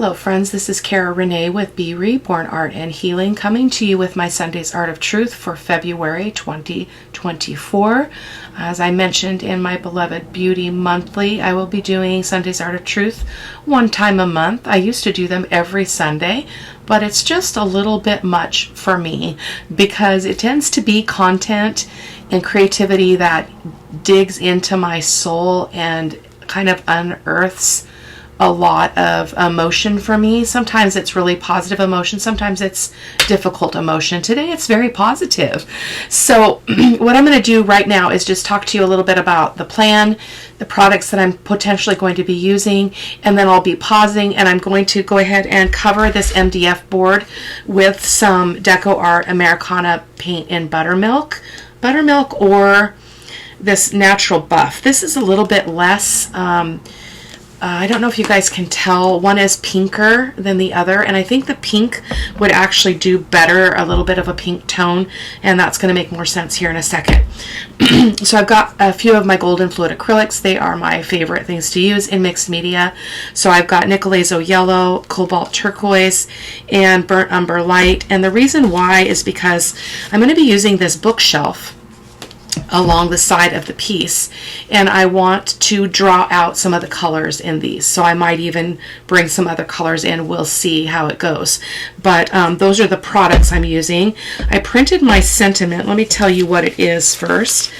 Hello friends, this is Cara-Renee with B.Reborn Art and Healing, coming to you with my Sunday's Art of Truth for February 2024. As I mentioned in my beloved Beauty Monthly, I will be doing Sunday's Art of Truth one time a month. I used to do them every Sunday, but it's just a little bit much for me because it tends to be content and creativity that digs into my soul and kind of unearths a lot of emotion for me. Sometimes it's really positive emotion, sometimes it's difficult emotion. Today it's very positive. So what I'm going to do right now is just talk to you a little bit about the plan, the products that I'm potentially going to be using, and then I'll be pausing and I'm going to go ahead and cover this MDF board with some Deco Art Americana paint in buttermilk or this natural buff. This is a little bit less I don't know if you guys can tell, one is pinker than the other, and I think the pink would actually do better, a little bit of a pink tone, and that's going to make more sense here in a second. So I've got a few of my golden fluid acrylics. They are my favorite things to use in mixed media. So I've got Nicolazo Yellow, Cobalt Turquoise, and Burnt Umber Light, and the reason why is because I'm going to be using this bookshelf along the side of the piece, and I want to draw out some of the colors in these, so I might even bring some other colors in. We'll see how it goes, but those are the products I'm using. I printed my sentiment. Let me tell you what it is first.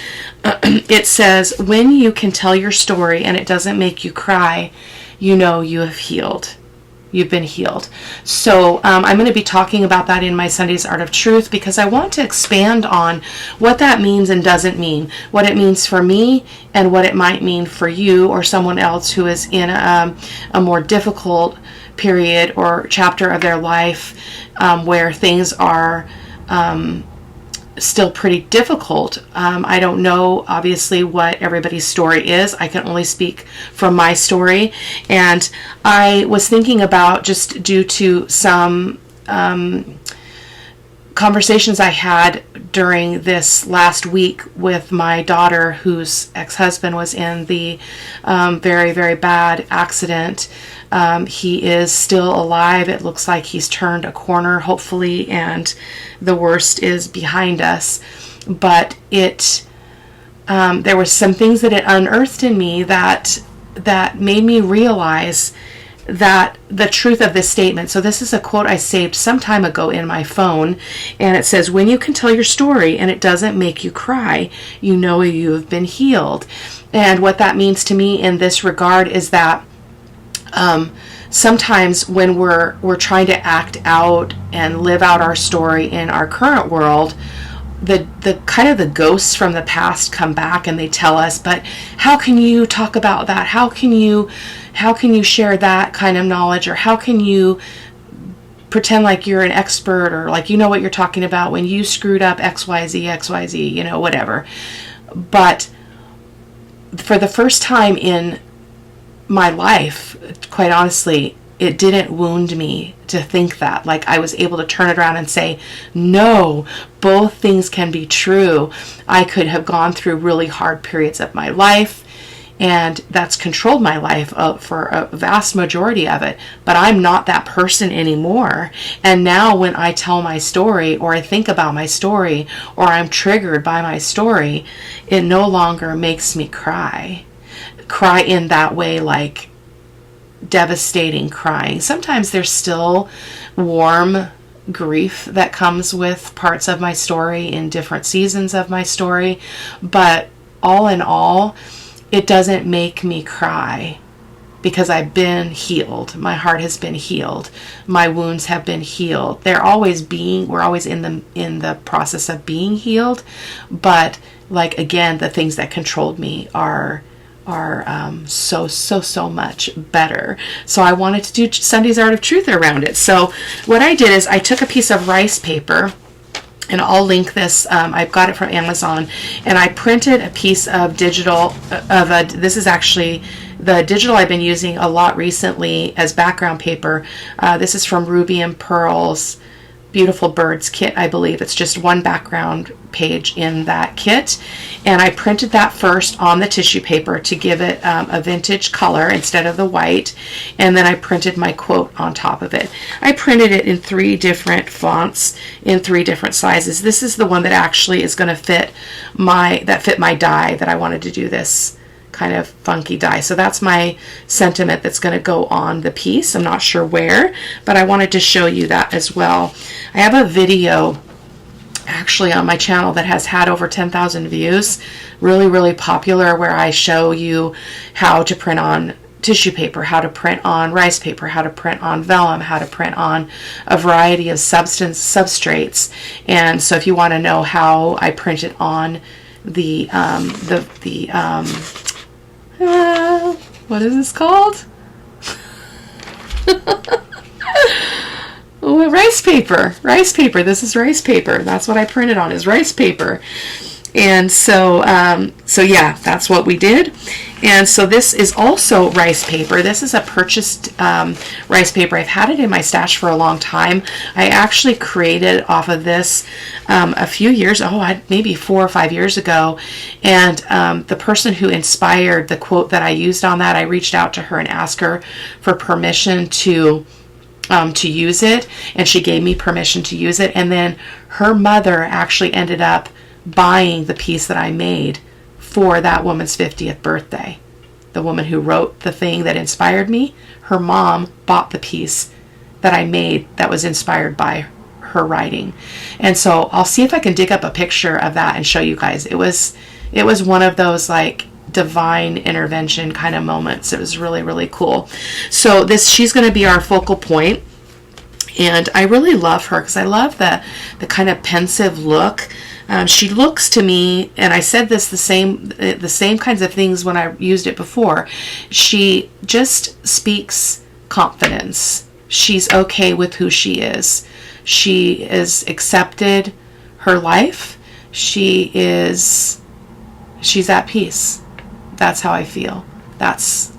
It says, when you can tell your story and it doesn't make you cry, you know you have healed. You've been healed. So I'm going to be talking about that in my Sunday's Art of Truth because I want to expand on what that means and doesn't mean, what it means for me and what it might mean for you or someone else who is in a more difficult period or chapter of their life where things are still pretty difficult. I don't know obviously what everybody's story is. I can only speak from my story, and I was thinking about, just due to some conversations I had during this last week with my daughter whose ex-husband was in the very, very bad accident. He is still alive. It looks like he's turned a corner, hopefully, and the worst is behind us. But there were some things that it unearthed in me that made me realize that the truth of this statement. So this is a quote I saved some time ago in my phone, and it says, when you can tell your story and it doesn't make you cry, you know you have been healed. And what that means to me in this regard is that sometimes when we're trying to act out and live out our story in our current world, the kind of the ghosts from the past come back and they tell us, but how can you talk about that? How can you share that kind of knowledge? Or how can you pretend like you're an expert or like you know what you're talking about when you screwed up XYZ, you know, whatever. But for the first time in my life, quite honestly, it didn't wound me to think that. Like, I was able to turn it around and say, no, both things can be true. I could have gone through really hard periods of my life, and that's controlled my life for a vast majority of it. But I'm not that person anymore. And now when I tell my story, or I think about my story, or I'm triggered by my story, it no longer makes me cry in that way, like devastating crying. Sometimes there's still warm grief that comes with parts of my story in different seasons of my story, but all in all, it doesn't make me cry because I've been healed. My heart has been healed. My wounds have been healed. We're always in the process of being healed, but like, again, the things that controlled me are so much better. So I wanted to do Sunday's Art of Truth around it. So what I did is I took a piece of rice paper, and I'll link this. I've got it from Amazon, and I printed a piece of digital this is actually the digital I've been using a lot recently as background paper. This is from Ruby and Pearl's Beautiful Birds kit, I believe. It's just one background page in that kit. And I printed that first on the tissue paper to give it a vintage color instead of the white. And then I printed my quote on top of it. I printed it in 3 different fonts in 3 different sizes. This is the one that actually is going to fit my die that I wanted to do this kind of funky die. So that's my sentiment that's going to go on the piece. I'm not sure where, but I wanted to show you that as well. I have a video actually on my channel that has had over 10,000 views, really popular, where I show you how to print on tissue paper, how to print on rice paper, how to print on vellum, how to print on a variety of substrates. And so if you want to know how I print it on what is this called? Oh, rice paper. This is rice paper. That's what I printed on, is rice paper. And so yeah, that's what we did. And so this is also rice paper. This is a purchased rice paper. I've had it in my stash for a long time. I actually created off of this a few years, maybe 4 or 5 years ago. And the person who inspired the quote that I used on that, I reached out to her and asked her for permission to use it. And she gave me permission to use it. And then her mother actually ended up buying the piece that I made for that woman's 50th birthday. The woman who wrote the thing that inspired me, her mom bought the piece that I made that was inspired by her writing. And so I'll see if I can dig up a picture of that and show you guys. It was one of those like divine intervention kind of moments. It was really cool. So she's going to be our focal point. And I really love her because I love the kind of pensive look. She looks to me, and I said this the same kinds of things when I used it before. She just speaks confidence. She's okay with who she is. She is accepted her life. She's at peace. That's how I feel. That's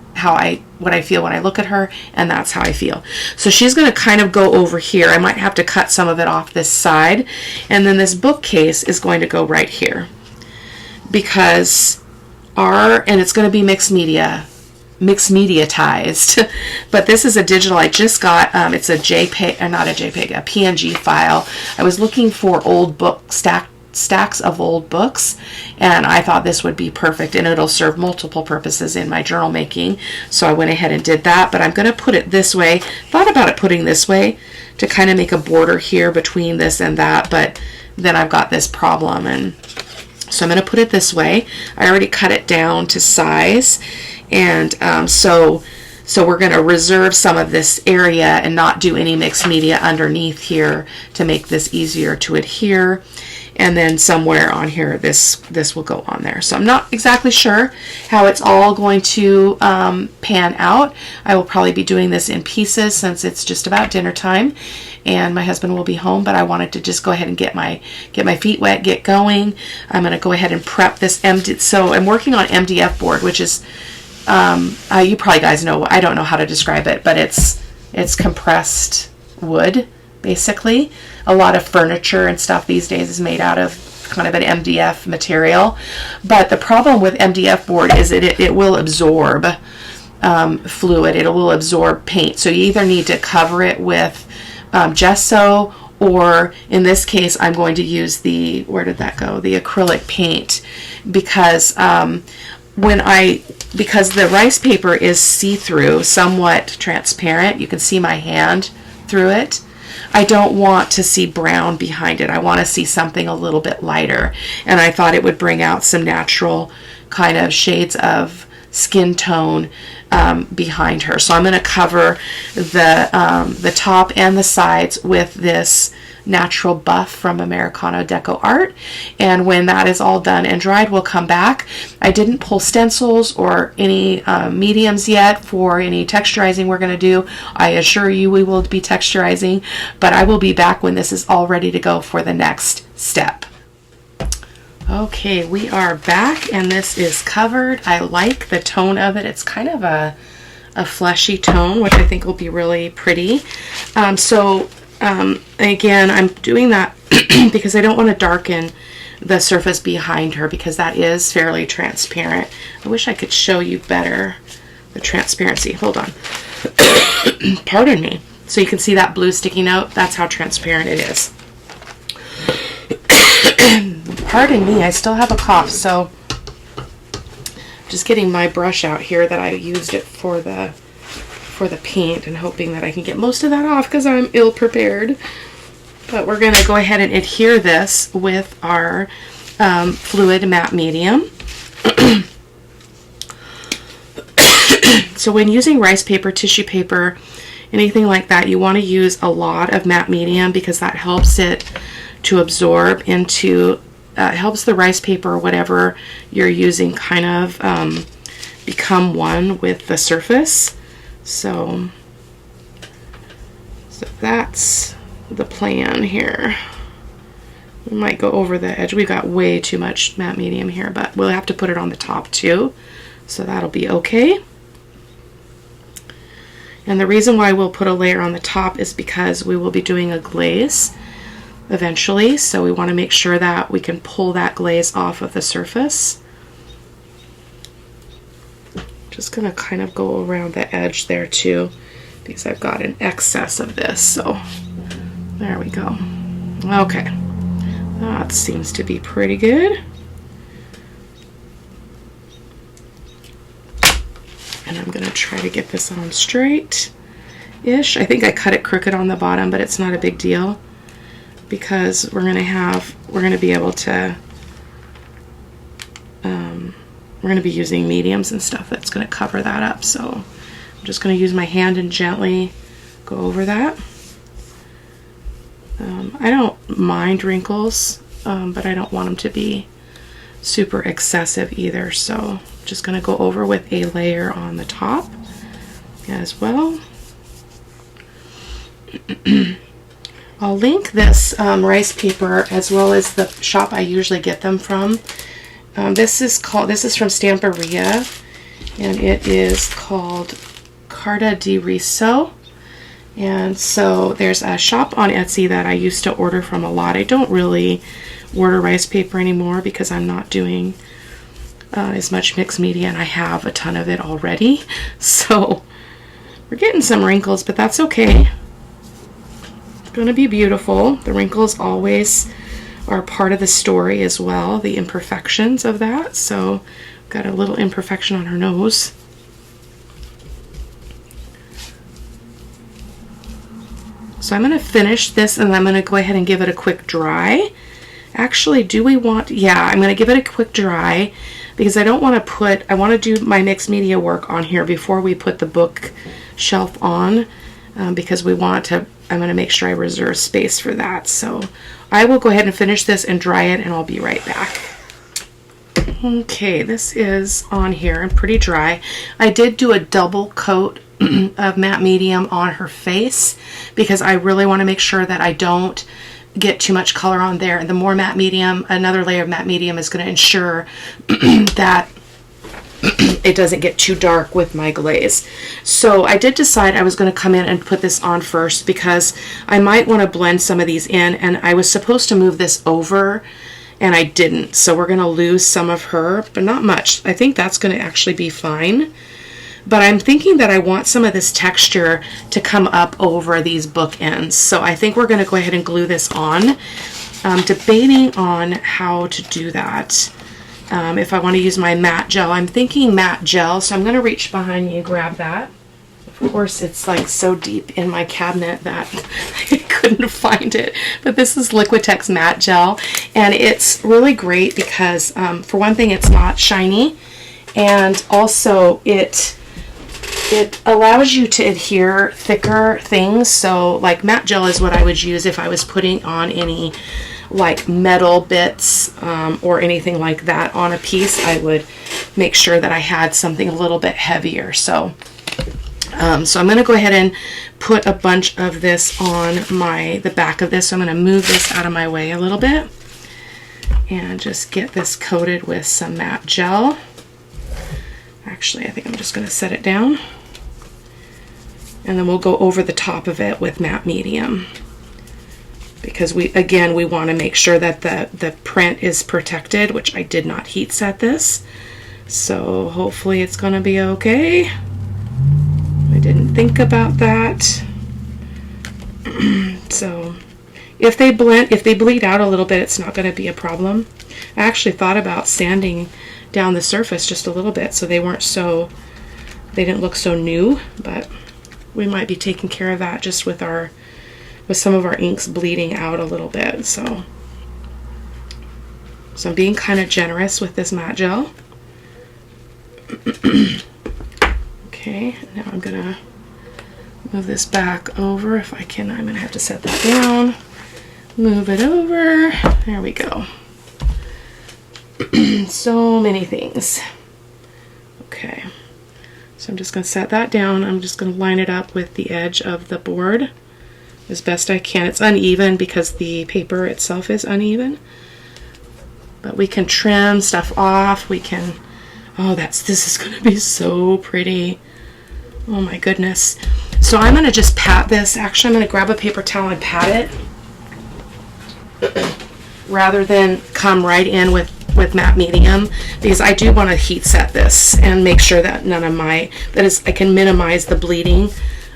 what I feel when I look at her, and that's how I feel. So she's going to kind of go over here. I might have to cut some of it off this side, and then this bookcase is going to go right here, because and it's going to be mixed mediatized, but this is a digital. I just got it's a JPEG, or not a JPEG, a PNG file. I was looking for old book stacks of old books, and I thought this would be perfect, and it'll serve multiple purposes in my journal making. So I went ahead and did that, but I'm going to put it this way. Thought about it putting this way to kind of make a border here between this and that, but then I've got this problem, and so I'm going to put it this way. I already cut it down to size, and so we're going to reserve some of this area and not do any mixed media underneath here to make this easier to adhere. And then somewhere on here, this will go on there. So I'm not exactly sure how it's all going to pan out. I will probably be doing this in pieces since it's just about dinner time, and my husband will be home. But I wanted to just go ahead and get my feet wet, get going. I'm going to go ahead and prep this So I'm working on MDF board, which is you probably guys know. I don't know how to describe it, but it's compressed wood. Basically, a lot of furniture and stuff these days is made out of kind of an MDF material. But the problem with MDF board is it will absorb fluid. It will absorb paint. So you either need to cover it with gesso, or in this case, I'm going to use the acrylic paint, because because the rice paper is see-through, somewhat transparent. You can see my hand through it. I don't want to see brown behind it. I want to see something a little bit lighter. And I thought it would bring out some natural kind of shades of skin tone behind her. So I'm going to cover the top and the sides with this natural buff from Americano Deco Art. And when that is all done and dried, we'll come back. I didn't pull stencils or any mediums yet for any texturizing we're going to do. I assure you we will be texturizing, but I will be back when this is all ready to go for the next step. Okay, we are back, and this is covered. I like the tone of it. It's kind of a fleshy tone, which I think will be really pretty. So Again, I'm doing that because I don't want to darken the surface behind her because that is fairly transparent. I wish I could show you better the transparency. Hold on. Pardon me. So you can see that blue sticking out. That's how transparent it is. Pardon me, I still have a cough, so just getting my brush out here that I used it for the paint and hoping that I can get most of that off because I'm ill prepared. But we're going to go ahead and adhere this with our fluid matte medium. So when using rice paper, tissue paper, anything like that, you want to use a lot of matte medium because that helps it to absorb into, helps the rice paper or whatever you're using kind of become one with the surface. So that's the plan here. We might go over the edge. We've got way too much matte medium here, but we'll have to put it on the top too. So that'll be okay. And the reason why we'll put a layer on the top is because we will be doing a glaze eventually. So we want to make sure that we can pull that glaze off of the surface. Just going to kind of go around the edge there too, because I've got an excess of this. So there we go. Okay, that seems to be pretty good. And I'm going to try to get this on straight-ish. I think I cut it crooked on the bottom, but it's not a big deal because we're going to be able to, we're going to be using mediums and stuff that's going to cover that up. So I'm just going to use my hand and gently go over that. I don't mind wrinkles, but I don't want them to be super excessive either. So I'm just going to go over with a layer on the top as well. I'll link this rice paper as well as the shop I usually get them from. This is from Stamperia, and it is called Cara-Renee. And so there's a shop on Etsy that I used to order from a lot. I don't really order rice paper anymore because I'm not doing as much mixed media, and I have a ton of it already. So we're getting some wrinkles, but that's okay. It's going to be beautiful. The wrinkles always are part of the story as well, the imperfections of that. So got a little imperfection on her nose. So I'm going to finish this and I'm going to go ahead and give it a quick dry. Actually, do we want, yeah, I'm going to give it a quick dry because I don't want to put, I want to do my mixed media work on here before we put the bookshelf on because we want to, I'm going to make sure I reserve space for that. So I will go ahead and finish this and dry it and I'll be right back. Okay, this is on here and pretty dry. I did do a double coat of matte medium on her face because I really want to make sure that I don't get too much color on there. And the more matte medium, another layer of matte medium is going to ensure that it doesn't get too dark with my glaze. So I did decide I was going to come in and put this on first because I might want to blend some of these in, and I was supposed to move this over and I didn't. So we're going to lose some of her, but not much. I think that's going to actually be fine. But I'm thinking that I want some of this texture to come up over these bookends. So I think we're going to go ahead and glue this on. Debating on how to do that. If I want to use my matte gel. I'm thinking matte gel, so I'm going to reach behind you, grab that. Of course, it's like so deep in my cabinet that I couldn't find it. But this is Liquitex matte gel, and it's really great because, for one thing, it's not shiny, and also it allows you to adhere thicker things. So like matte gel is what I would use if I was putting on any like metal bits or anything like that on a piece. I would make sure that I had something a little bit heavier. So I'm going to go ahead and put a bunch of this on the back of this. So I'm going to move this out of my way a little bit and just get this coated with some matte gel. Actually, I think I'm just going to set it down. And then we'll go over the top of it with matte medium. because we want to make sure that the print is protected, which I did not heat set this. So hopefully it's going to be okay. I didn't think about that. So if they bleed out a little bit, it's not going to be a problem. I actually thought about sanding down the surface just a little bit so they didn't look so new, but we might be taking care of that just with some of our inks bleeding out a little bit. So I'm being kind of generous with this matte gel. Okay, now I'm gonna move this back over. If I can, I'm gonna have to set that down. Move it over. There we go. So many things. Okay, so I'm just gonna set that down. I'm just gonna line it up with the edge of the board as best I can. It's uneven because the paper itself is uneven, but we can trim stuff off. We can, oh, this is gonna be so pretty. Oh my goodness. So I'm gonna just pat this. Actually, I'm gonna grab a paper towel and pat it rather than come right in with matte medium, because I do want to heat set this and make sure that I can minimize the bleeding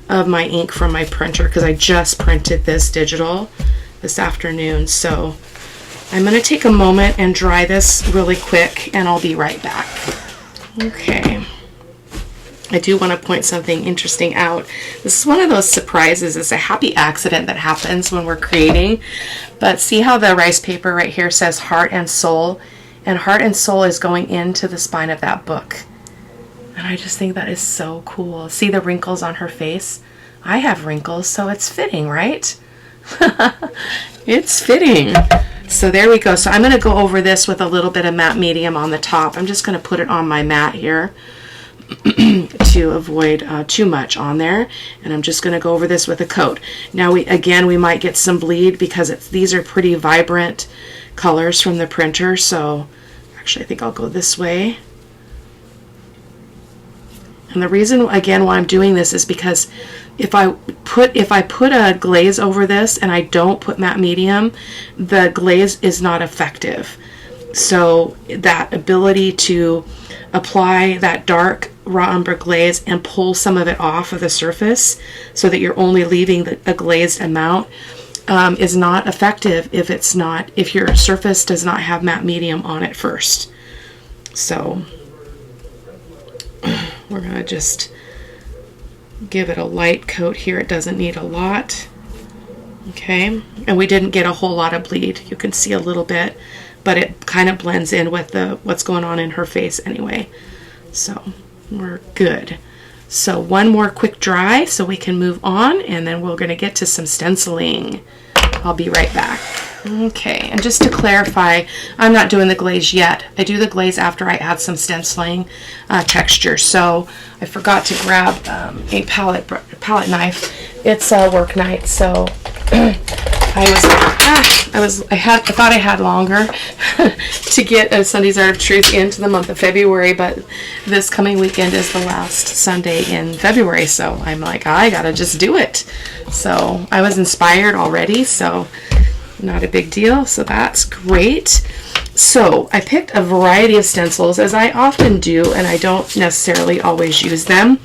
of my ink from my printer, because I just printed this digital this afternoon. So I'm going to take a moment and dry this really quick, and I'll be right back. Okay. I do want to point something interesting out. This is one of those surprises. It's a happy accident that happens when we're creating. But see how the rice paper right here says heart and soul? And heart and soul is going into the spine of that book. And I just think that is so cool. See the wrinkles on her face? I have wrinkles, so it's fitting, right? It's fitting. So there we go. So I'm going to go over this with a little bit of matte medium on the top. I'm just going to put it on my mat here to avoid too much on there, and I'm just going to go over this with a coat. Now we might get some bleed because these are pretty vibrant colors from the printer. So actually I think I'll go this way. And the reason again why I'm doing this is because if I put a glaze over this and I don't put matte medium, the glaze is not effective. So that ability to apply that dark raw umber glaze and pull some of it off of the surface so that you're only leaving a glazed amount is not effective if your surface does not have matte medium on it first. So we're going to just give it a light coat here. It doesn't need a lot. Okay, and we didn't get a whole lot of bleed. You can see a little bit, but it kind of blends in with what's going on in her face anyway. So we're good. So one more quick dry so we can move on, and then we're going to get to some stenciling. I'll be right back. Okay, and just to clarify, I'm not doing the glaze yet. I do the glaze after I add some stenciling texture. So I forgot to grab a palette knife. It's a work night, so I thought I had longer to get a Sunday's Art of Truth into the month of February, but this coming weekend is the last Sunday in February, so I'm like, I gotta just do it. So I was inspired already, so not a big deal. So that's great. So I picked a variety of stencils, as I often do, and I don't necessarily always use them.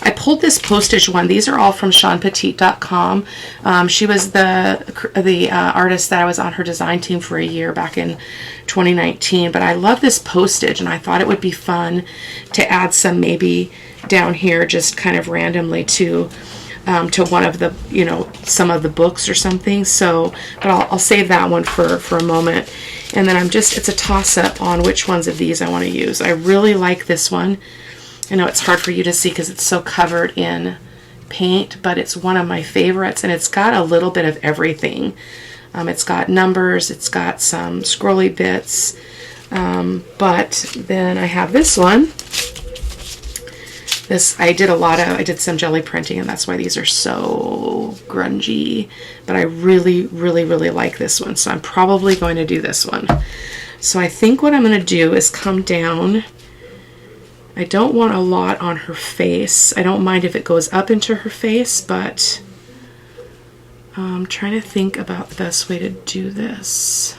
I pulled this postage one. These are all from SeanPetite.com. She was the artist that I was on her design team for a year back in 2019. But I love this postage, and I thought it would be fun to add some maybe down here just kind of randomly to one of the, some of the books or something. So, but I'll save that one for a moment. And then it's a toss-up on which ones of these I want to use. I really like this one. I know it's hard for you to see because it's so covered in paint, but it's one of my favorites, and it's got a little bit of everything. It's got numbers, it's got some scrolly bits, but then I have this one. I did some jelly printing, and that's why these are so grungy, but I really, really, really like this one, so I'm probably going to do this one. So I think what I'm going to do is come down. I don't want a lot on her face. I don't mind if it goes up into her face, but I'm trying to think about the best way to do this.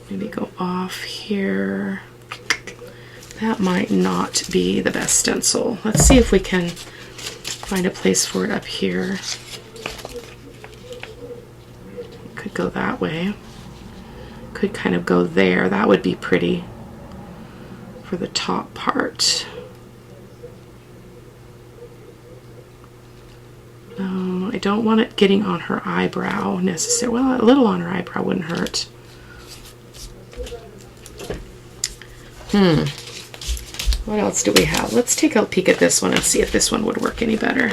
Maybe go off here. That might not be the best stencil. Let's see if we can find a place for it up here. Could go that way. Could kind of go there. That would be pretty for the top part. I don't want it getting on her eyebrow necessarily. Well, a little on her eyebrow wouldn't hurt. What else do we have? Let's take a peek at this one and see if this one would work any better.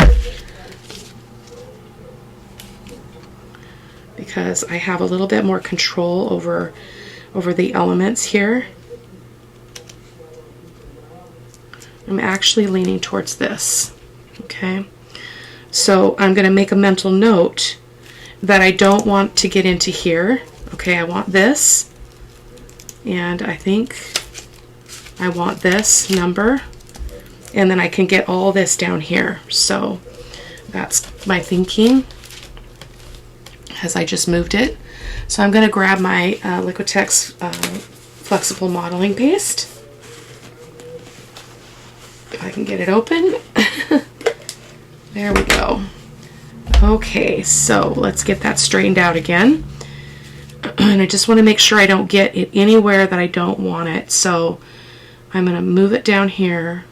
Because I have a little bit more control over the elements here. I'm actually leaning towards this. Okay. So I'm going to make a mental note that I don't want to get into here. Okay, I want this. And I think I want this number. And then I can get all this down here. So that's my thinking as I just moved it. So I'm going to grab my Liquitex flexible modeling paste. If I can get it open. There we go. Okay, so let's get that straightened out again. And I just want to make sure I don't get it anywhere that I don't want it. So I'm going to move it down here.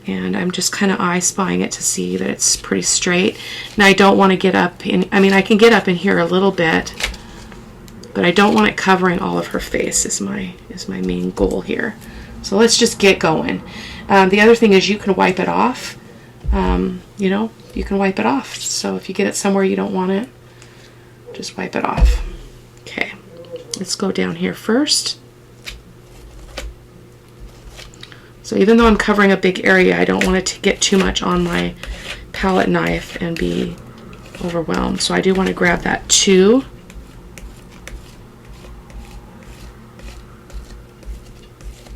And I'm just kind of eye-spying it to see that it's pretty straight. Now I don't want to get up in, I mean I can get up in here a little bit, but I don't want it covering all of her face is my main goal here. So let's just get going. The other thing is you can wipe it off. You know, you can wipe it off. So if you get it somewhere you don't want it, just wipe it off. Okay, let's go down here first. So even though I'm covering a big area, I don't want it to get too much on my palette knife and be overwhelmed. So I do want to grab that 2.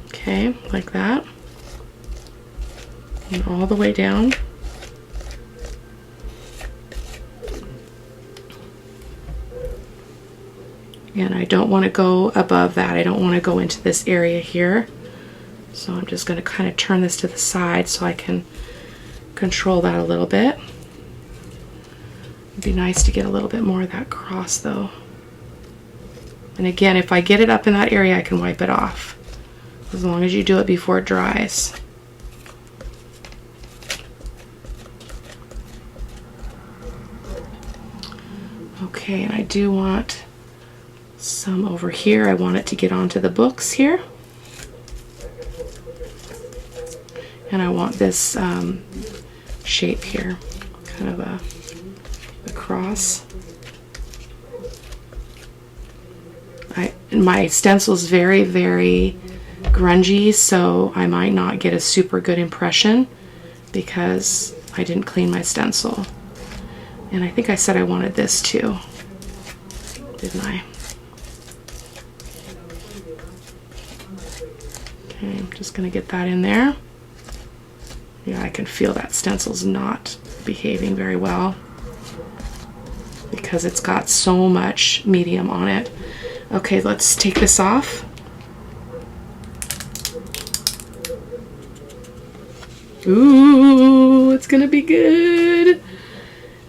Okay, like that. And all the way down. And I don't want to go above that. I don't want to go into this area here. So I'm just going to kind of turn this to the side so I can control that a little bit. It'd be nice to get a little bit more of that cross though. And again, if I get it up in that area, I can wipe it off. As long as you do it before it dries. Okay, and I do want some over here. I want it to get onto the books here. And I want this shape here, kind of a cross. My stencil is very, very grungy, so I might not get a super good impression because I didn't clean my stencil. And I think I said I wanted this too, didn't I? Okay, I'm just going to get that in there. Yeah, I can feel that stencil's not behaving very well because it's got so much medium on it. Okay, let's take this off. Ooh, it's gonna be good.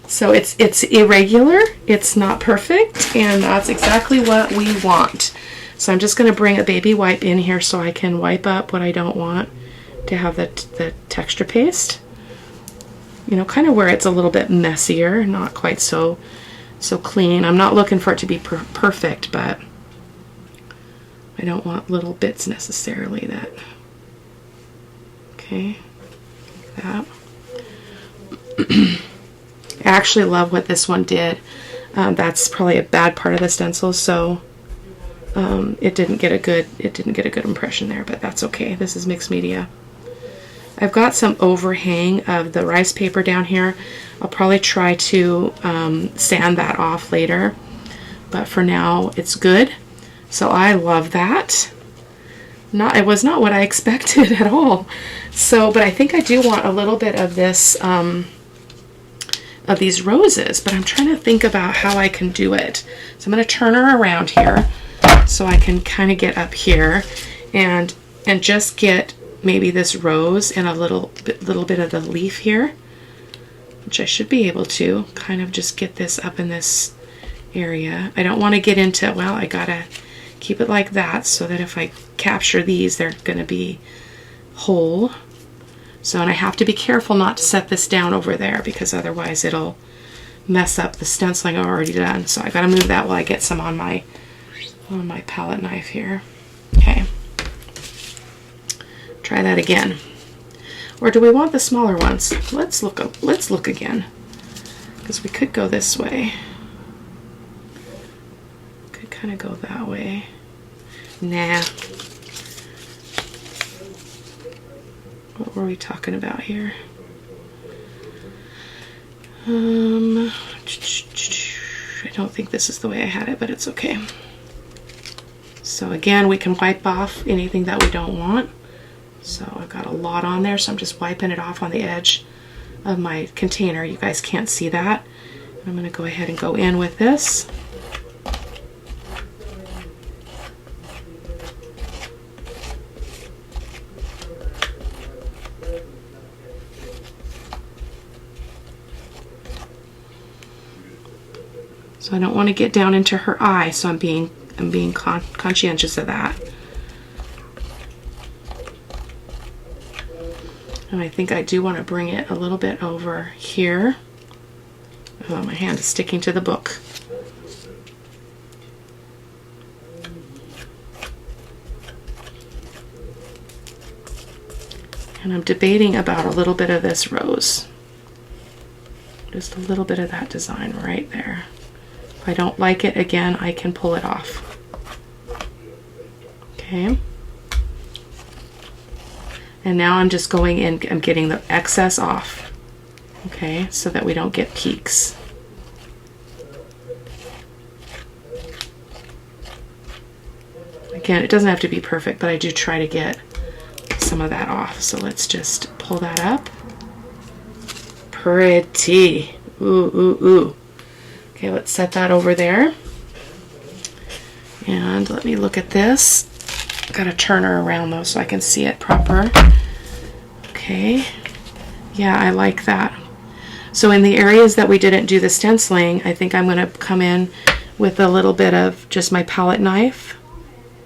So it's irregular, it's not perfect, and that's exactly what we want. So I'm just gonna bring a baby wipe in here so I can wipe up what I don't want to have the texture paste. You know, kind of where it's a little bit messier, not quite so clean. I'm not looking for it to be perfect, but I don't want little bits necessarily that. Okay, like that. I actually love what this one did. That's probably a bad part of the stencil, so it didn't get a good impression there, but that's okay. This is mixed media. I've got some overhang of the rice paper down here. I'll probably try to sand that off later, but for now it's good. So I love that. It was not what I expected at all. So, but I think I do want a little bit of this of these roses, but I'm trying to think about how I can do it. So I'm going to turn her around here so I can kind of get up here and just get maybe this rose and a little bit of the leaf here, which I should be able to kind of just get this up in this area. I don't want to get into, well, I gotta keep it like that so that if I capture these, they're going to be whole. So, and I have to be careful not to set this down over there because otherwise it'll mess up the stenciling I've already done. So I got to move that while I get some on my palette knife here. Okay. Try that again. Or do we want the smaller ones? Let's look again, because we could go this way. Could kind of go that way. Nah. What were we talking about here? I don't think this is the way I had it, but it's okay. So again, we can wipe off anything that we don't want. So I've got a lot on there, so I'm just wiping it off on the edge of my container. You guys can't see that. I'm going to go ahead and go in with this. So I don't want to get down into her eye, so I'm being conscientious of that. And I think I do want to bring it a little bit over here. Oh, my hand is sticking to the book. And I'm debating about a little bit of this rose. Just a little bit of that design right there. If I don't like it, again, I can pull it off. Okay. And now I'm just going in, I'm getting the excess off. Okay, so that we don't get peaks. Again, it doesn't have to be perfect, but I do try to get some of that off. So let's just pull that up. Pretty. Ooh, ooh, ooh. Okay, let's set that over there. And let me look at this. I've got to turn her around though so I can see it proper. Okay. Yeah, I like that. So in the areas that we didn't do the stenciling, I think I'm going to come in with a little bit of just my palette knife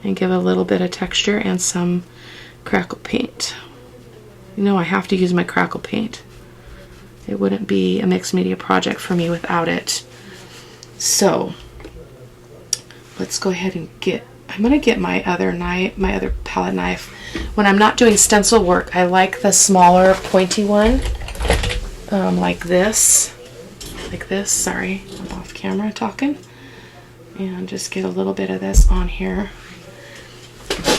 and give a little bit of texture and some crackle paint. You know, I have to use my crackle paint. It wouldn't be a mixed media project for me without it. So let's go ahead and I'm going to get my other palette knife. When I'm not doing stencil work, I like the smaller pointy one, like this. Sorry, I'm off camera talking. And just get a little bit of this on here.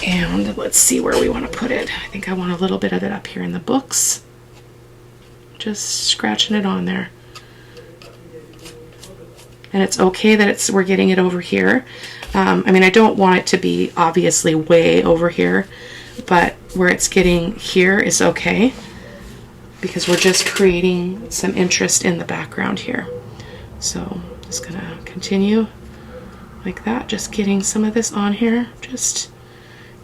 And let's see where we want to put it. I think I want a little bit of it up here in the books. Just scratching it on there. And it's okay that we're getting it over here. I mean, I don't want it to be obviously way over here, but where it's getting here is okay because we're just creating some interest in the background here. So I'm just gonna continue like that, just getting some of this on here, just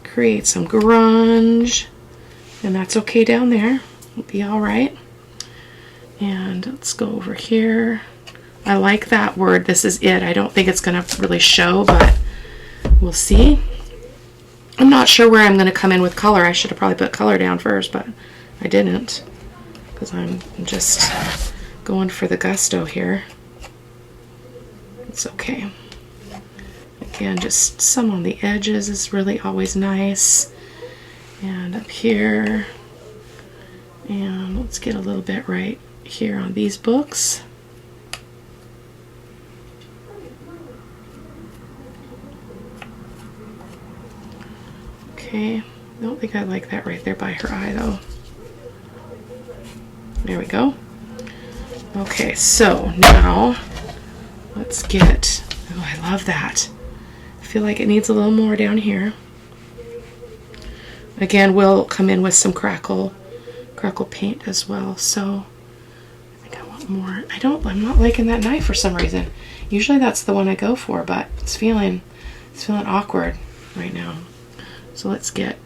create some grunge, and that's okay down there. It'll be all right. And let's go over here. I like that word, this is it. I don't think it's going to really show, but we'll see. I'm not sure where I'm going to come in with color. I should have probably put color down first, but I didn't because I'm just going for the gusto here. It's okay. Again, just some on the edges is really always nice. And up here. And let's get a little bit right here on these books. Okay, I don't think I like that right there by her eye though. There we go. Okay, so now let's get, oh, I love that. I feel like it needs a little more down here. Again, we'll come in with some crackle paint as well. So I think I want more. I'm not liking that knife for some reason. Usually that's the one I go for, but it's feeling awkward right now. So let's get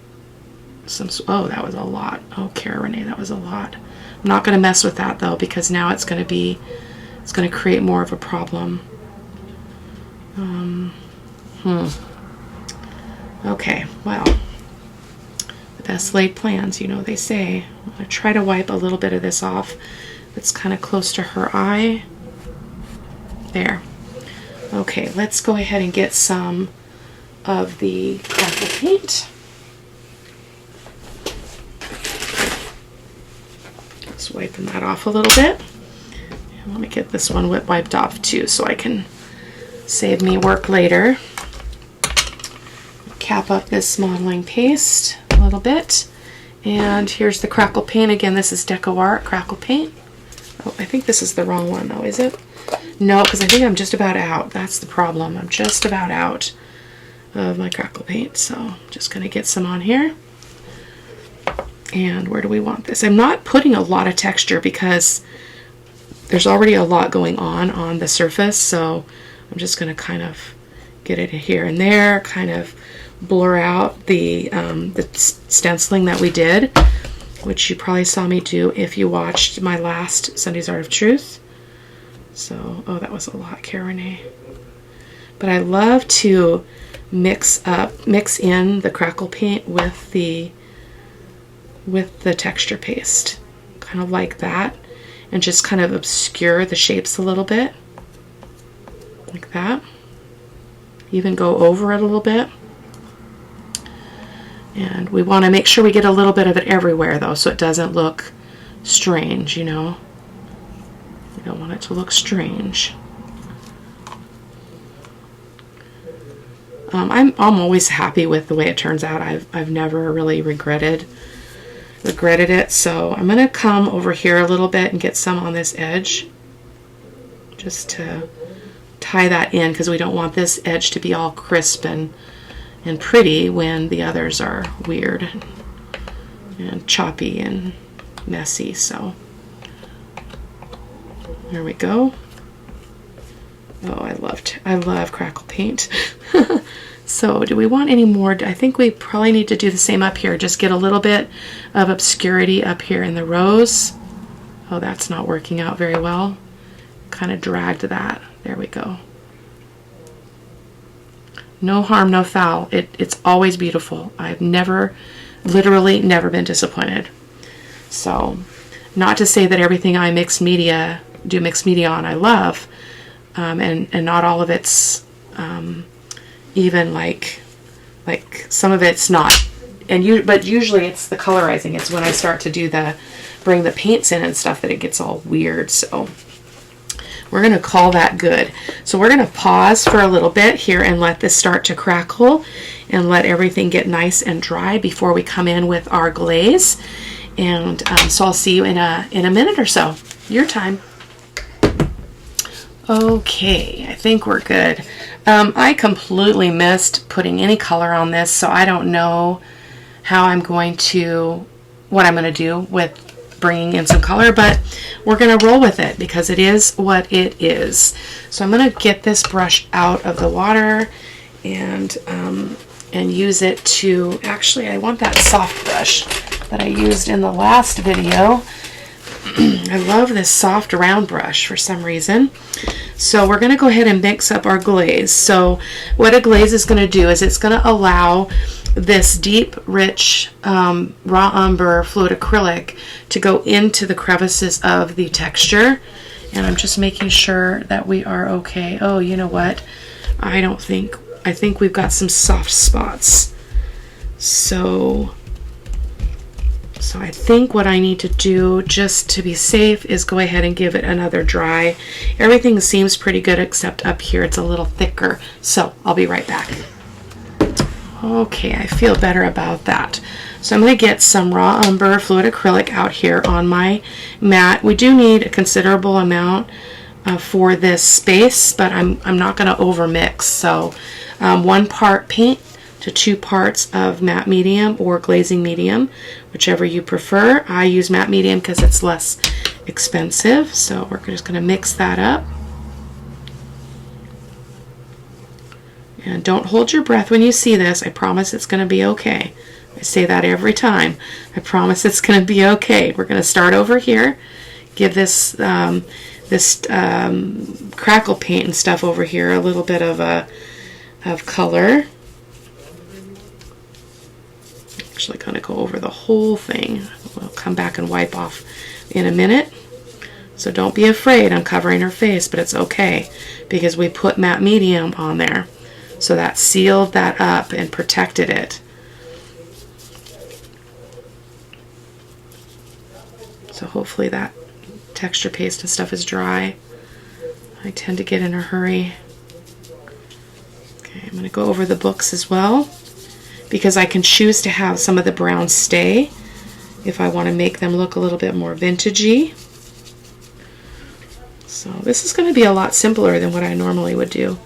some, oh, that was a lot. Oh, Cara-Renee, that was a lot. I'm not going to mess with that though, because now it's going to create more of a problem. Okay, well, the best laid plans, you know, they say. I'm going to try to wipe a little bit of this off. It's kind of close to her eye. There. Okay, let's go ahead and get some of the crackle paint. Just wiping that off a little bit. And let me get this one wiped off too so I can save me work later. Cap up this modeling paste a little bit. And here's the crackle paint. Again, this is Deco Art crackle paint. Oh, I think this is the wrong one though, is it? No, because I think I'm just about out. That's the problem. I'm just about out of my crackle paint. So I'm just going to get some on here. And where do we want this? I'm not putting a lot of texture because there's already a lot going on the surface. So I'm just going to kind of get it here and there, kind of blur out the stenciling that we did, which you probably saw me do if you watched my last Sunday's Art of Truth. So, oh, that was a lot, Cara-Renee. But I love to mix in the crackle paint with the texture paste, kind of like that, and just kind of obscure the shapes a little bit, like that. Even go over it a little bit. And we want to make sure we get a little bit of it everywhere though, so it doesn't look strange, you know. We don't want it to look strange. I'm always happy with the way it turns out. I've never really regretted it. So I'm going to come over here a little bit and get some on this edge, just to tie that in, because we don't want this edge to be all crisp and pretty when the others are weird and choppy and messy. So there we go. Oh, I love crackle paint. So do we want any more? I think we probably need to do the same up here. Just get a little bit of obscurity up here in the rows. Oh, that's not working out very well. Kind of dragged that. There we go. No harm, no foul. It's always beautiful. I've literally never been disappointed. So, not to say that everything I do mixed media on I love, and not all of it's even like some of it's not. But usually it's the colorizing. It's when I start to bring the paints in and stuff that it gets all weird. So we're going to call that good. So we're going to pause for a little bit here and let this start to crackle and let everything get nice and dry before we come in with our glaze. And so I'll see you in a minute or so. Your time. Okay, I think we're good. I completely missed putting any color on this, so I don't know what I'm going to do with bringing in some color, but we're going to roll with it because it is what it is. So I'm going to get this brush out of the water and use it to, actually I want that soft brush that I used in the last video. I love this soft round brush for some reason. So we're going to go ahead and mix up our glaze. So what a glaze is going to do is it's going to allow this deep, rich raw umber fluid acrylic to go into the crevices of the texture. And I'm just making sure that we are okay. Oh, you know what? I think we've got some soft spots. So I think what I need to do just to be safe is go ahead and give it another dry. Everything seems pretty good except up here it's a little thicker. So I'll be right back. Okay, I feel better about that. So I'm going to get some raw umber fluid acrylic out here on my mat. We do need a considerable amount for this space, but I'm not going to over mix. So 1 part paint to 2 parts of matte medium or glazing medium, whichever you prefer. I use matte medium because it's less expensive. So we're just going to mix that up. And don't hold your breath when you see this. I promise it's going to be okay. I say that every time. I promise it's going to be okay. We're going to start over here. Give this crackle paint and stuff over here a little bit of color. Actually going to go over the whole thing. We'll come back and wipe off in a minute. So don't be afraid. I'm covering her face, but it's okay because we put matte medium on there. So that sealed that up and protected it. So hopefully that texture paste and stuff is dry. I tend to get in a hurry. Okay, I'm going to go over the books as well because I can choose to have some of the browns stay if I want to make them look a little bit more vintagey. So this is going to be a lot simpler than what I normally would do.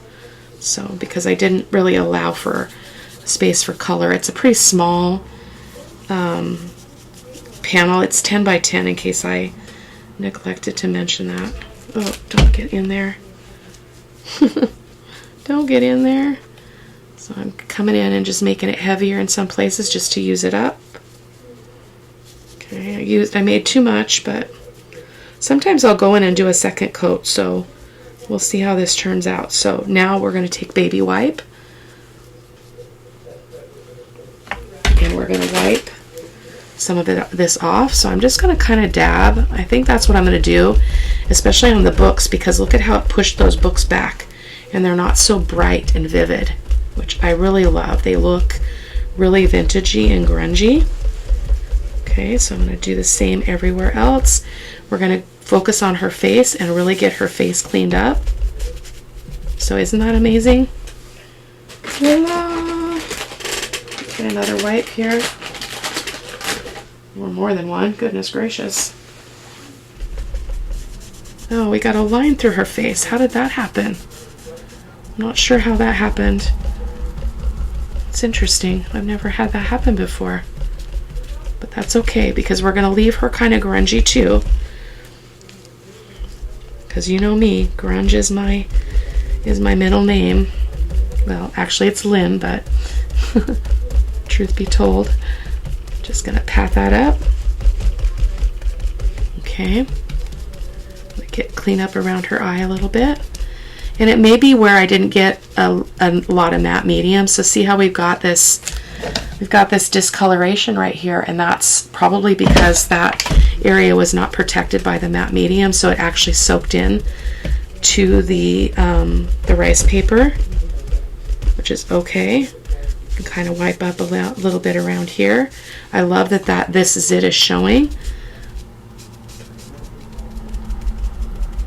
So because I didn't really allow for space for color. It's a pretty small panel. It's 10 by 10 in case I neglected to mention that. Oh, don't get in there. Don't get in there. So I'm coming in and just making it heavier in some places just to use it up. Okay, I made too much, but sometimes I'll go in and do a second coat, so we'll see how this turns out. So now we're going to take baby wipe. And we're going to wipe some of this off. So I'm just going to kind of dab. I think that's what I'm going to do, especially on the books, because look at how it pushed those books back. And they're not so bright and vivid, which I really love. They look really vintagey and grungy. Okay, so I'm going to do the same everywhere else. We're going to focus on her face and really get her face cleaned up. So isn't that amazing? Voila! Get another wipe here. Or more than one, goodness gracious. Oh, we got a line through her face. How did that happen? I'm not sure how that happened. It's interesting. I've never had that happen before. But that's okay because we're going to leave her kind of grungy too. Because you know me, grunge is my middle name. Well, actually it's Lynn, but truth be told, just gonna pat that up. Okay, clean up around her eye a little bit, and it may be where I didn't get a lot of matte medium. So see how we've got this discoloration right here, and that's probably because that area was not protected by the matte medium, so it actually soaked in to the rice paper, which is okay. You can kind of wipe up a little bit around here. I love that this zit is showing,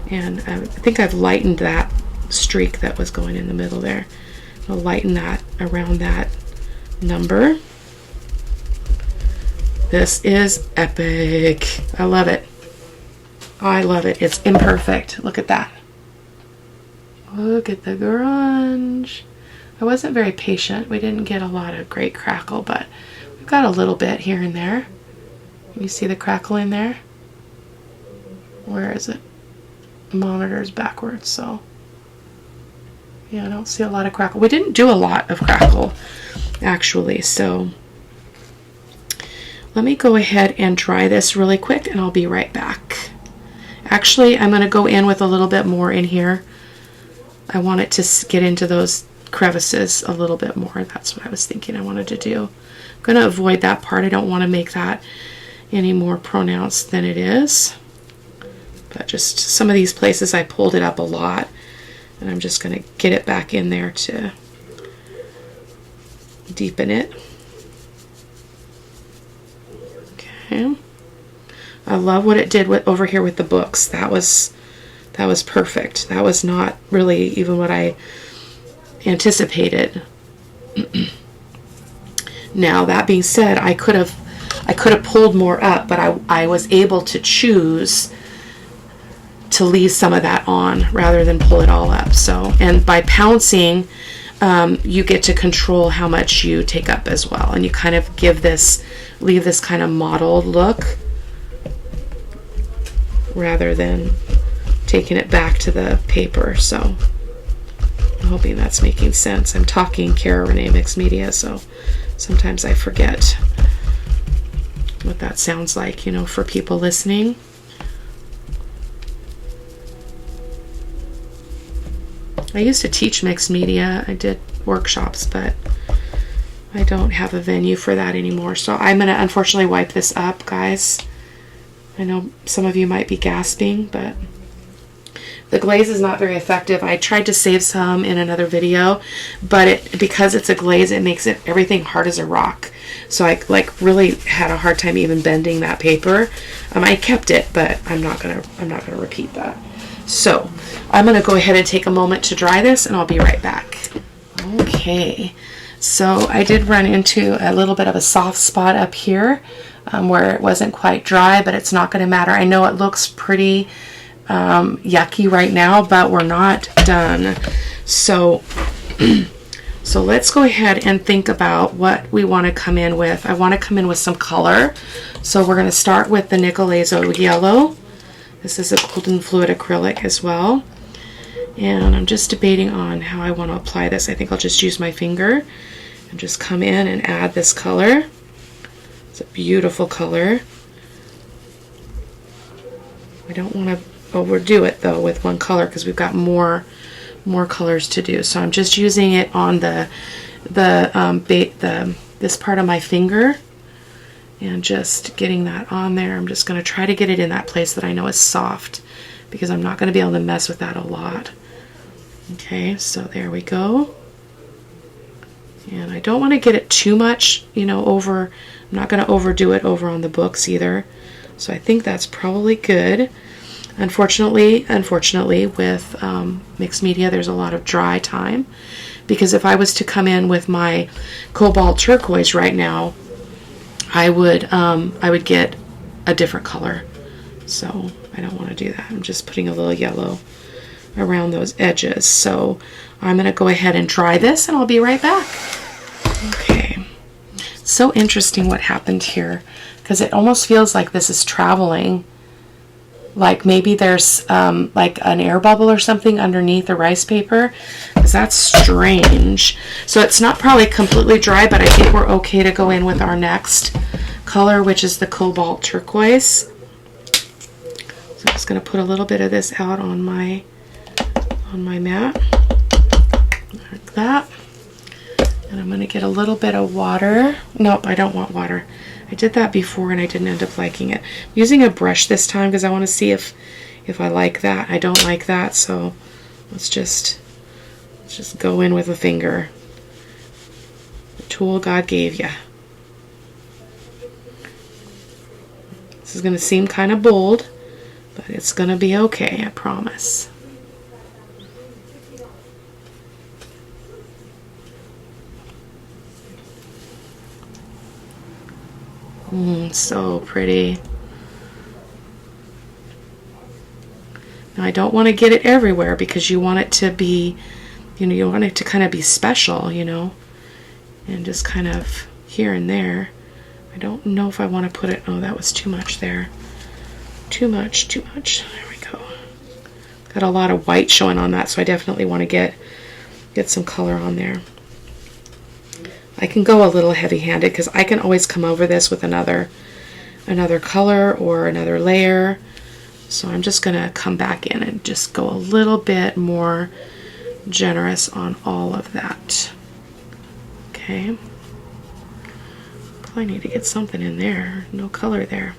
and I think I've lightened that streak that was going in the middle there. I'll lighten that around that number. This is epic. I love it. Oh, I love it. It's imperfect. Look at that. Look at the grunge. I wasn't very patient. We didn't get a lot of great crackle, but we've got a little bit here and there. You see the crackle in there? Where is it? The monitor's backwards, so yeah, I don't see a lot of crackle. We didn't do a lot of crackle, actually, so let me go ahead and dry this really quick and I'll be right back. Actually, I'm going to go in with a little bit more in here. I want it to get into those crevices a little bit more. That's what I was thinking I wanted to do. I'm going to avoid that part. I don't want to make that any more pronounced than it is. But just some of these places I pulled it up a lot, and I'm just going to get it back in there to deepen it. Okay. I love what it did over here with the books. That was perfect. That was not really even what I anticipated. Now, that being said, I could have pulled more up, but I was able to choose to leave some of that on rather than pull it all up. So, and by pouncing, you get to control how much you take up as well, and you kind of leave this kind of mottled look. rather than taking it back to the paper. So I'm hoping that's making sense. I'm talking Cara-Renee Mixed Media, so sometimes I forget what that sounds like, you know, for people listening. I used to teach mixed media. I did workshops, but I don't have a venue for that anymore. So I'm going to unfortunately wipe this up, guys. I know some of you might be gasping, but the glaze is not very effective. I tried to save some in another video, but because it's a glaze, it makes everything hard as a rock. So I really had a hard time even bending that paper. I kept it, but I'm not gonna repeat that. So I'm gonna go ahead and take a moment to dry this, and I'll be right back. Okay, so I did run into a little bit of a soft spot up here where it wasn't quite dry, but it's not going to matter. I know it looks pretty yucky right now, but we're not done. So let's go ahead and think about what we want to come in with. I want to come in with some color. So we're going to start with the Nickel Azo Yellow. This is a golden fluid acrylic as well. And I'm just debating on how I want to apply this. I think I'll just use my finger and just come in and add this color. It's a beautiful color. I don't want to overdo it though with one color because we've got more colors to do. So I'm just using it on this part of my finger and just getting that on there. I'm just going to try to get it in that place that I know is soft because I'm not going to be able to mess with that a lot. Okay, so there we go. And I don't want to get it too much, you know, over. I'm not going to overdo it over on the books either. So I think that's probably good. Unfortunately, with mixed media, there's a lot of dry time, because if I was to come in with my cobalt turquoise right now, I would get a different color. So I don't want to do that. I'm just putting a little yellow around those edges. So I'm going to go ahead and dry this, and I'll be right back. Okay. So interesting what happened here, because it almost feels like this is traveling. Like maybe there's like an air bubble or something underneath the rice paper, because that's strange. So it's not probably completely dry, but I think we're okay to go in with our next color, which is the cobalt turquoise. So I'm just going to put a little bit of this out on my mat, like that. And I'm going to get a little bit of water. Nope, I don't want water. I did that before and I didn't end up liking it. I'm using a brush this time because I want to see if I like that. I don't like that, so let's just go in with a finger. The tool God gave you. This is going to seem kind of bold, but it's going to be okay, I promise. So pretty. Now I don't want to get it everywhere because you want it to be, you know, you want it to kind of be special, you know, and just kind of here and there. I don't know if I want to put it, oh, that was too much there. Too much. There we go. Got a lot of white showing on that, so I definitely want to get some color on there. I can go a little heavy-handed because I can always come over this with another color or another layer. So I'm just going to come back in and just go a little bit more generous on all of that. Okay. Probably need to get something in there. No color there.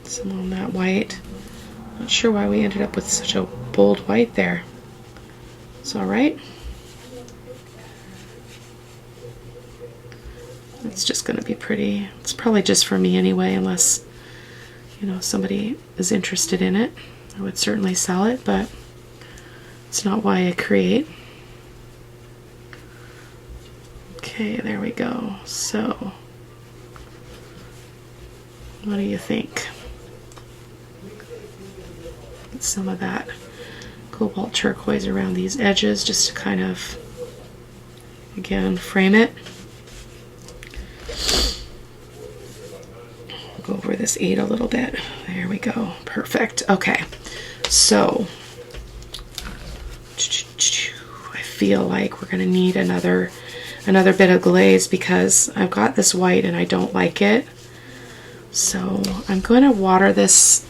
Some on that white. Not sure why we ended up with such a bold white there. It's all right. It's just going to be pretty. It's probably just for me anyway, unless, you know, somebody is interested in it. I would certainly sell it, but it's not why I create. Okay, there we go. So, what do you think? Get some of that cobalt turquoise around these edges just to kind of, again, frame it. I'll go over this 8 a little bit. There we go. Perfect. Okay. So I feel like we're going to need another bit of glaze because I've got this white and I don't like it. So I'm going to water this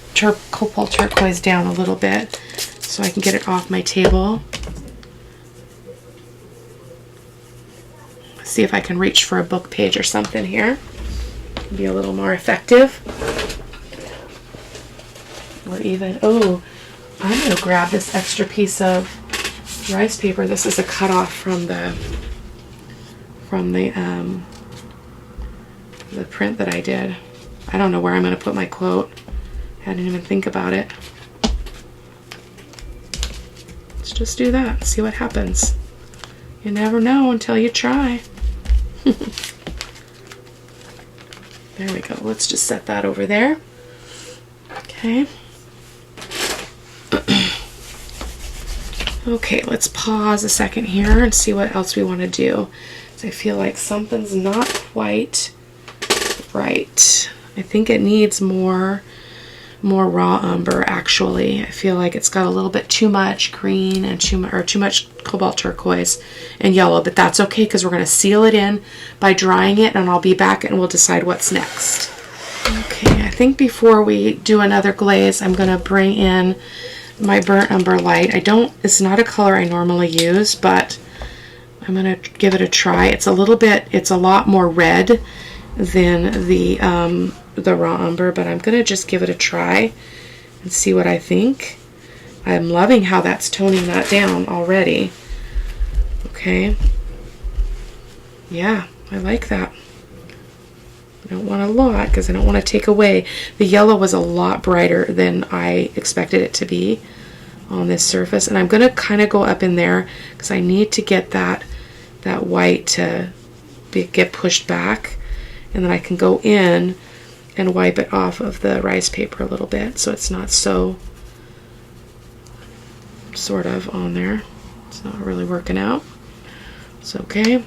cobalt turquoise down a little bit so I can get it off my table. See if I can reach for a book page or something here. Be a little more effective. Or even, oh, I'm going to grab this extra piece of rice paper. This is a cutoff from the print that I did. I don't know where I'm going to put my quote. I didn't even think about it. Let's just do that. See what happens. You never know until you try. There we go. Let's just set that over there. Okay. Okay, let's pause a second here and see what else we want to do. So I feel like something's not quite right. I think it needs more raw umber, actually. I feel like it's got a little bit too much green and too much cobalt turquoise and yellow, but that's okay because we're going to seal it in by drying it, and I'll be back and we'll decide what's next. Okay, I think before we do another glaze, I'm going to bring in my burnt umber light. It's not a color I normally use, but I'm going to give it a try. It's a lot more red than the raw umber, but I'm going to just give it a try and see what I think. I'm loving how that's toning that down already. Okay. Yeah, I like that. I don't want a lot because I don't want to take away. The yellow was a lot brighter than I expected it to be on this surface, and I'm going to kind of go up in there because I need to get that white to get pushed back, and then I can go in and wipe it off of the rice paper a little bit so it's not so sort of on there. It's not really working out. It's okay.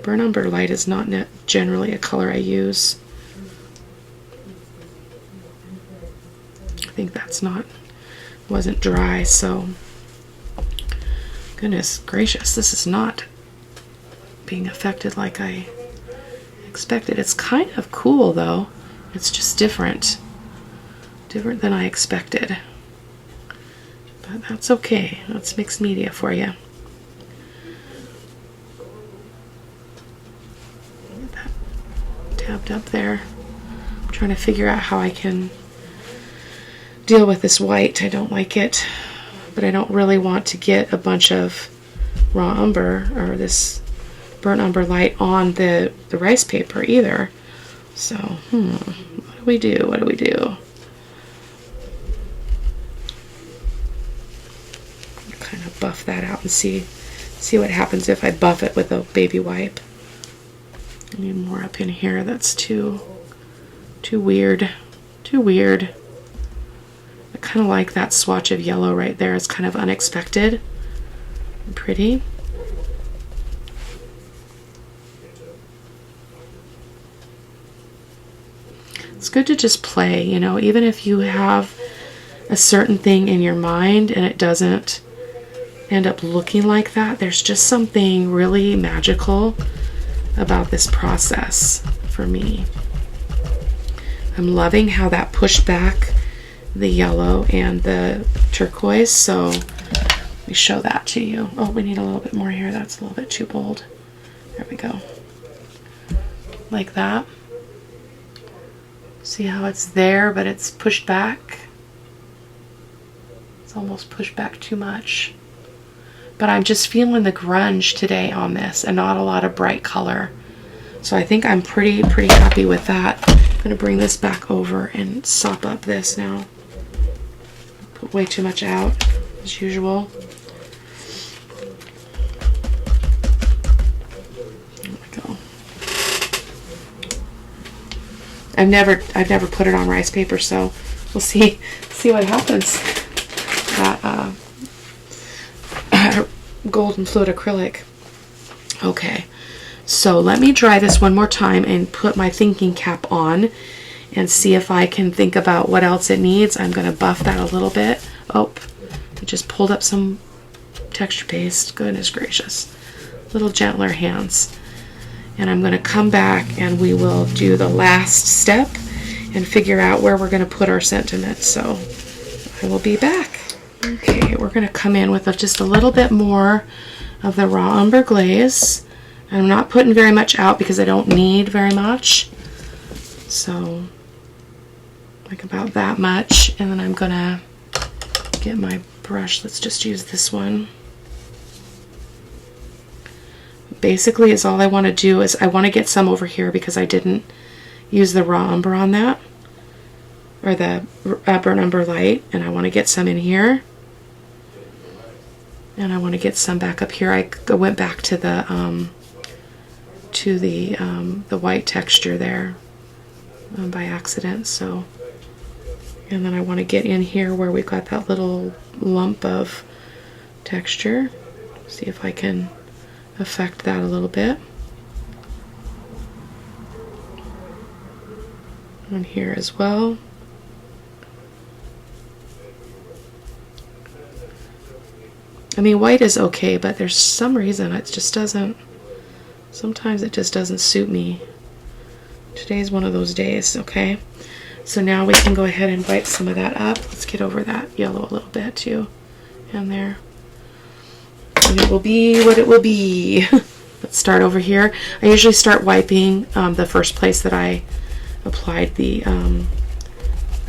Burnt umber light is not generally a color I use. I think wasn't dry, so goodness gracious, this is not being affected like I expected. It's kind of cool though. It's just different than I expected. But that's okay. That's mixed media for you. Get that tabbed up there. I'm trying to figure out how I can deal with this white. I don't like it, but I don't really want to get a bunch of raw umber or this burnt umber light on the rice paper either. So, what do we do? What do we do? Kind of buff that out and see what happens if I buff it with a baby wipe. I need more up in here. That's too weird. Too weird. I kind of like that swatch of yellow right there. It's kind of unexpected and pretty. It's good to just play, you know, even if you have a certain thing in your mind and it doesn't end up looking like that, there's just something really magical about this process for me. I'm loving how that pushed back the yellow and the turquoise, so let me show that to you. Oh, we need a little bit more here. That's a little bit too bold. There we go. Like that. See how it's there, but it's pushed back? It's almost pushed back too much. But I'm just feeling the grunge today on this and not a lot of bright color. So I think I'm pretty happy with that. I'm going to bring this back over and sop up this now. Put way too much out, as usual. There we go. I've never put it on rice paper, so we'll see what happens. That golden fluid acrylic. Okay, so let me dry this one more time and put my thinking cap on and see if I can think about what else it needs. I'm going to buff that a little bit. Oh, I just pulled up some texture paste. Goodness gracious. Little gentler hands. And I'm going to come back and we will do the last step and figure out where we're going to put our sentiment. So I will be back. Okay, we're going to come in with just a little bit more of the raw umber glaze. I'm not putting very much out because I don't need very much. So like about that much. And then I'm going to get my brush. Let's just use this one. Basically is all I want to do is I want to get some over here because I didn't use the raw umber on that, or the burnt umber light, and I want to get some in here, and I want to get some back up here. I went back to the white texture there by accident. So, and then I want to get in here where we've got that little lump of texture. See if I can affect that a little bit. And here as well. I mean, white is okay, but there's some reason it just doesn't, sometimes it just doesn't suit me. Today's one of those days, okay? So now we can go ahead and wipe some of that up. Let's get over that yellow a little bit too in there. And it will be what it will be. Let's start over here. I usually start wiping the first place that I applied the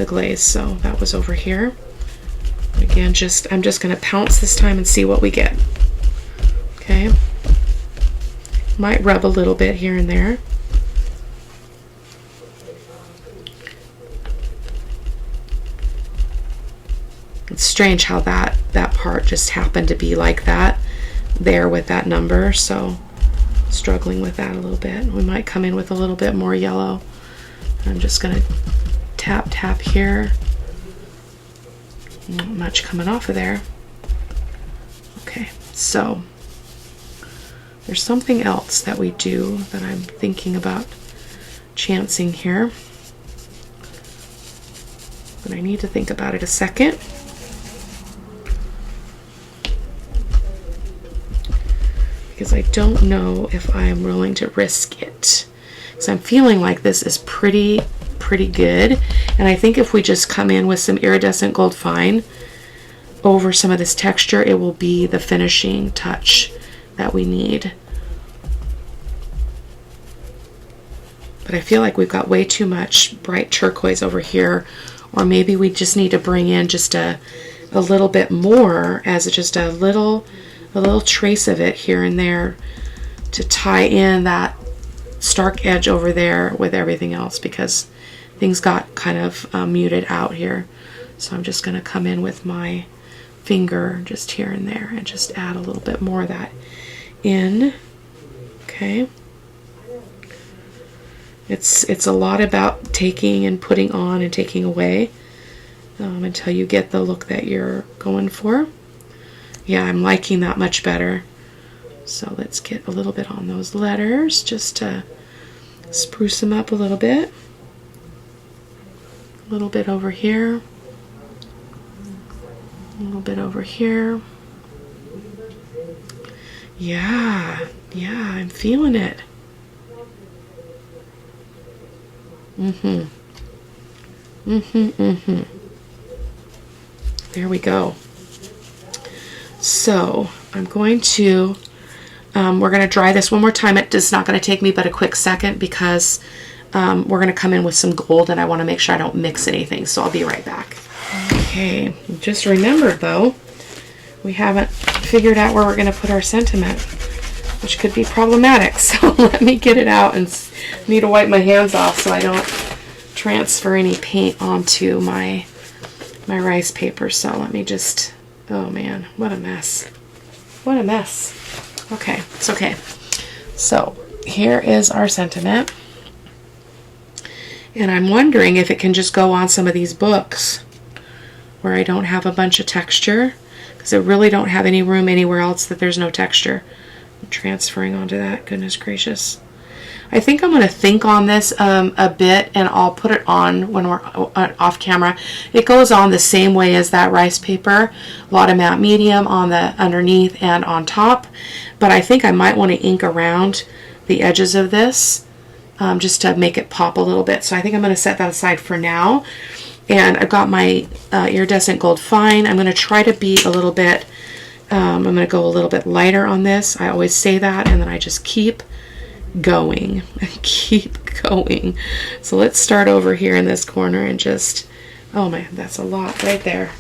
glaze, so that was over here. Again, I'm just going to pounce this time and see what we get. Okay, might rub a little bit here and there. It's strange how that part just happened to be like that there with that number, so struggling with that a little bit. We might come in with a little bit more yellow. I'm just going to tap here. Not much coming off of there. Okay, so there's something else that we do that I'm thinking about chancing here, but I need to think about it a second. Because I don't know if I'm willing to risk it. So I'm feeling like this is pretty good. And I think if we just come in with some iridescent gold fine over some of this texture, it will be the finishing touch that we need. But I feel like we've got way too much bright turquoise over here, or maybe we just need to bring in just a little bit more as just a little trace of it here and there to tie in that stark edge over there with everything else, because things got kind of muted out here. So I'm just going to come in with my finger just here and there and just add a little bit more of that in. Okay. It's a lot about taking and putting on and taking away until you get the look that you're going for. Yeah, I'm liking that much better. So let's get a little bit on those letters just to spruce them up a little bit. A little bit over here. A little bit over here. Yeah, I'm feeling it. There we go. So I'm going to, we're going to dry this one more time. It's not going to take me but a quick second because we're going to come in with some gold and I want to make sure I don't mix anything. So I'll be right back. Okay, just remembered though, we haven't figured out where we're going to put our sentiment, which could be problematic. So let me get it out, and need to wipe my hands off so I don't transfer any paint onto my rice paper. So let me just, oh man, what a mess. What a mess. Okay, it's okay. So here is our sentiment. And I'm wondering if it can just go on some of these books where I don't have a bunch of texture, because I really don't have any room anywhere else that there's no texture. I'm transferring onto that. Goodness gracious. I think I'm going to think on this a bit, and I'll put it on when we're off camera. It goes on the same way as that rice paper. A lot of matte medium on the underneath and on top. But I think I might want to ink around the edges of this just to make it pop a little bit. So I think I'm going to set that aside for now. And I've got my iridescent gold fine. I'm going to try to be a little bit, I'm going to go a little bit lighter on this. I always say that, and then I just keep going and keep going. So let's start over here in this corner and just, oh man, that's a lot right there.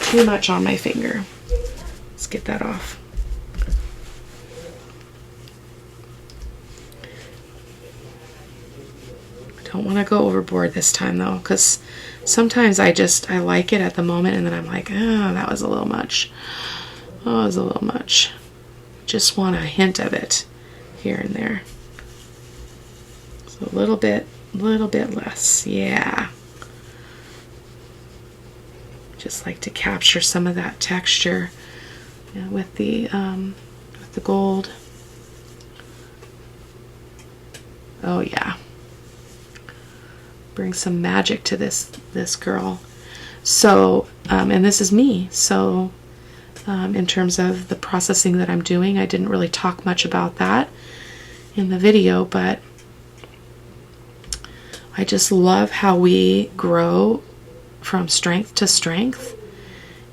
Too much on my finger. Let's get that off. Don't want to go overboard this time though, because sometimes I like it at the moment, and then I'm like, oh, that was a little much. Oh, it was a little much. Just want a hint of it here and there. So a little bit less. Yeah. Just like to capture some of that texture, yeah, with the gold. Oh yeah. Bring some magic to this girl. So, and this is me. So, in terms of the processing that I'm doing, I didn't really talk much about that in the video, but I just love how we grow from strength to strength,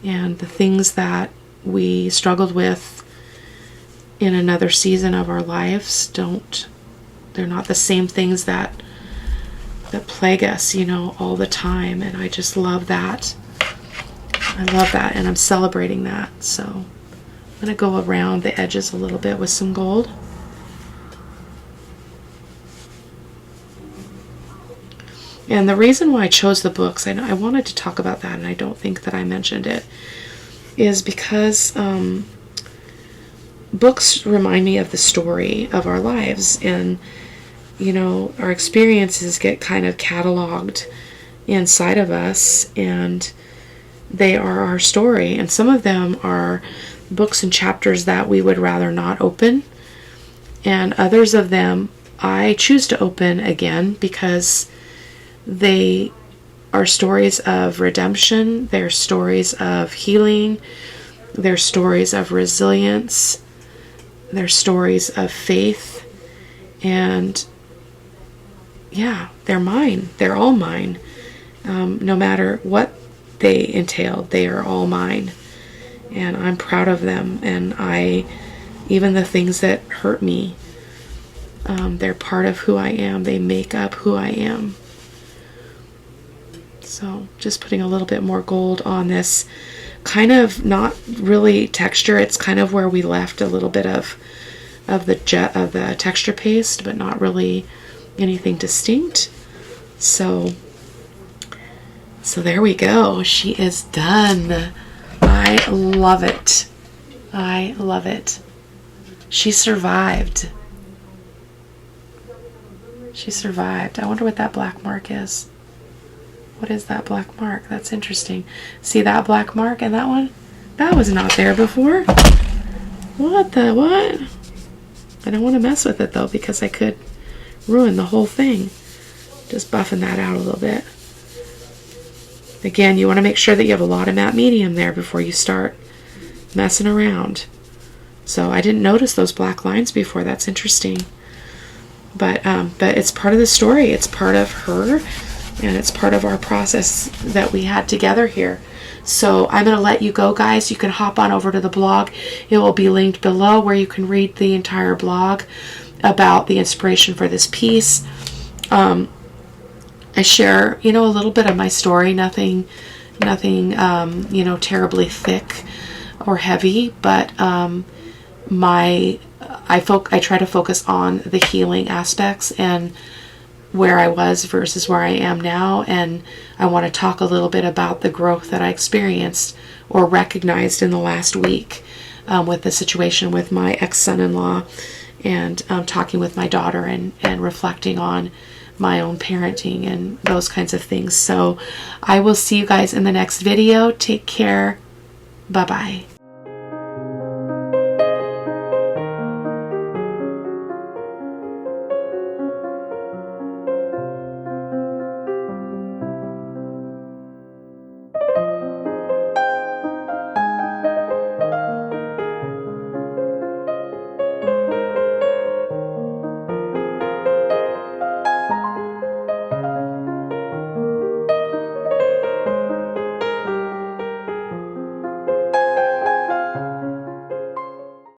and the things that we struggled with in another season of our lives they're not the same things that plague us, you know, all the time. And I just love that. I love that, and I'm celebrating that. So I'm going to go around the edges a little bit with some gold. And the reason why I chose the books, I wanted to talk about that, and I don't think that I mentioned it, is because books remind me of the story of our lives. And you know, our experiences get kind of cataloged inside of us, and they are our story. And some of them are books and chapters that we would rather not open, and others of them I choose to open again because they are stories of redemption, they're stories of healing, they're stories of resilience, they're stories of faith, and yeah, they're mine. They're all mine. No matter what they entail, they are all mine. And I'm proud of them. And even the things that hurt me, they're part of who I am. They make up who I am. So just putting a little bit more gold on this, kind of not really texture. It's kind of where we left a little bit of the texture paste, but not really anything distinct. So there we go. She is done. I love it. I love it. She survived. She survived. I wonder what that black mark is. What is that black mark? That's interesting. See that black mark and that one? That was not there before. What? I don't want to mess with it though, because I could ruin the whole thing. Just buffing that out a little bit. Again, you want to make sure that you have a lot of matte medium there before you start messing around. So I didn't notice those black lines before. That's interesting. But it's part of the story. It's part of her, and it's part of our process that we had together here. So I'm going to let you go, guys. You can hop on over to the blog. It will be linked below where you can read the entire blog about the inspiration for this piece. I share, a little bit of my story, nothing, terribly thick or heavy, but I try to focus on the healing aspects and where I was versus where I am now, and I want to talk a little bit about the growth that I experienced or recognized in the last week with the situation with my ex-son-in-law, and talking with my daughter and reflecting on my own parenting and those kinds of things. So I will see you guys in the next video. Take care. Bye-bye.